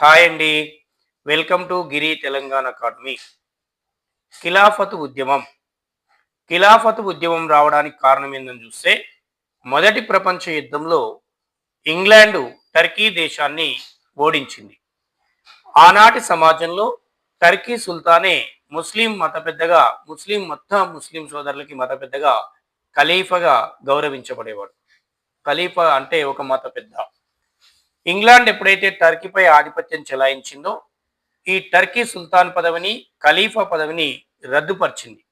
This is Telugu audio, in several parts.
హాయ్ అండి. Welcome to Giri Telangana academy. Khilafat ఉద్యమం. ఖిలాఫత్ ఉద్యమం రావడానికి కారణం ఏందని చూస్తే, మొదటి ప్రపంచ యుద్ధంలో ఇంగ్లాండు టర్కీ దేశాన్ని ఓడించింది. ఆనాటి సమాజంలో టర్కీ సుల్తానే ముస్లిం మత పెద్దగా, ముస్లిం సోదరులకి మత పెద్దగా ఖలీఫాగా గౌరవించబడేవాడు. ఖలీఫా అంటే ఒక మత పెద్ద. ఇంగ్లాండ్ ఎప్పుడైతే టర్కీపై ఆధిపత్యం చెలాయించిందో, ఈ టర్కీ సుల్తాన్ పదవిని, ఖలీఫా పదవిని రద్దుపరిచింది.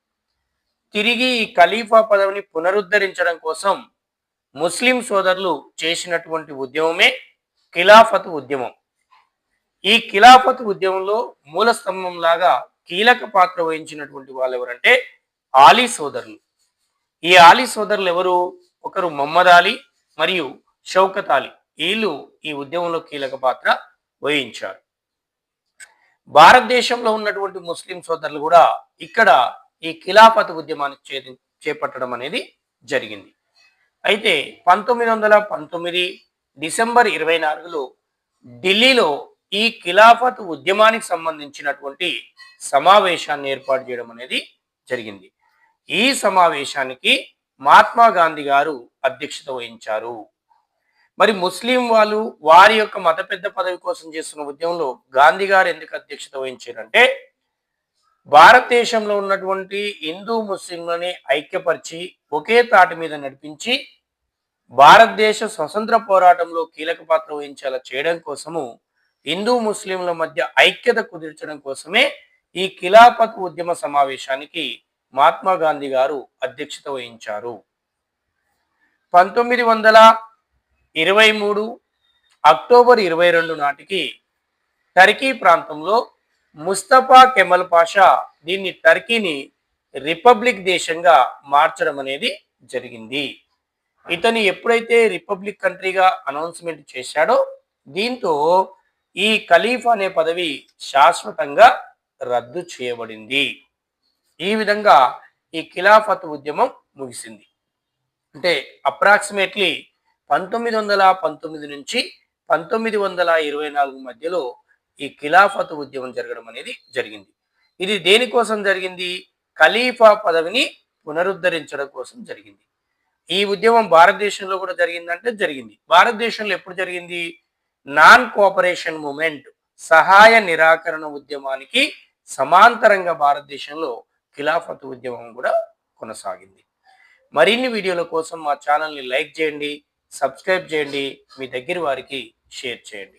తిరిగి ఈ ఖలీఫా పదవిని పునరుద్ధరించడం కోసం ముస్లిం సోదరులు చేసినటువంటి ఉద్యమమే ఖిలాఫత్ ఉద్యమం. ఈ ఖిలాఫత్ ఉద్యమంలో మూల స్తంభంలాగా కీలక పాత్ర వహించినటువంటి వాళ్ళు ఎవరంటే ఆలీ సోదరులు. ఈ ఆలీ సోదరులు ఎవరు? ఒకరు మొహమ్మద్ అలీ మరియు షౌకత్ అలీ. వీళ్ళు ఈ ఉద్యమంలో కీలక పాత్ర వహించారు. భారతదేశంలో ఉన్నటువంటి ముస్లిం సోదరులు కూడా ఇక్కడ ఈ ఖిలాఫత్ ఉద్యమాన్ని చేపట్టడం అనేది జరిగింది. అయితే 1919 డిసెంబర్ 24లో ఢిల్లీలో ఈ ఖిలాఫత్ ఉద్యమానికి సంబంధించినటువంటి సమావేశాన్ని ఏర్పాటు చేయడం అనేది జరిగింది. ఈ సమావేశానికి మహాత్మా గాంధీ గారు అధ్యక్షత వహించారు. మరి ముస్లిం వాళ్ళు వారి యొక్క మత పెద్ద పదవి కోసం చేస్తున్న ఉద్యమంలో గాంధీ గారు ఎందుకు అధ్యక్షత వహించారంటే, భారతదేశంలో ఉన్నటువంటి హిందూ ముస్లింలని ఐక్యపరిచి ఒకే తాటి మీద నడిపించి భారతదేశ స్వతంత్ర పోరాటంలో కీలక పాత్ర వహించేలా చేయడం కోసము, హిందూ ముస్లింల మధ్య ఐక్యత కుదిర్చడం కోసమే ఈ ఖిలాఫత్ ఉద్యమ సమావేశానికి మహాత్మా గాంధీ గారు అధ్యక్షత వహించారు. 1923 అక్టోబర్ 22 నాటికి టర్కీ ప్రాంతంలో ముస్తఫా కెమల్ పాషా దీన్ని టర్కీని రిపబ్లిక్ దేశంగా మార్చడం అనేది జరిగింది. ఇతను ఎప్పుడైతే రిపబ్లిక్ కంట్రీగా అనౌన్స్మెంట్ చేశాడో, దీంతో ఈ ఖలీఫా అనే పదవి శాశ్వతంగా రద్దు చేయబడింది. ఈ విధంగా ఈ ఖిలాఫత్ ఉద్యమం ముగిసింది. అంటే అప్రాక్సిమేట్లీ 1919 నుంచి 1924 మధ్యలో ఈ ఖిలాఫత్ ఉద్యమం జరగడం అనేది జరిగింది. ఇది దేనికోసం జరిగింది? ఖలీఫా పదవిని పునరుద్ధరించడం కోసం జరిగింది. ఈ ఉద్యమం భారతదేశంలో కూడా జరిగిందంటే జరిగింది. భారతదేశంలో ఎప్పుడు జరిగింది? నాన్ కోఆపరేషన్ మూమెంట్, సహాయ నిరాకరణ ఉద్యమానికి సమాంతరంగా భారతదేశంలో ఖిలాఫత్ ఉద్యమం కూడా కొనసాగింది. మరిన్ని వీడియోల కోసం మా ఛానల్ని లైక్ చేయండి, సబ్స్క్రైబ్ చేయండి, మీ దగ్గర వారికి షేర్ చేయండి.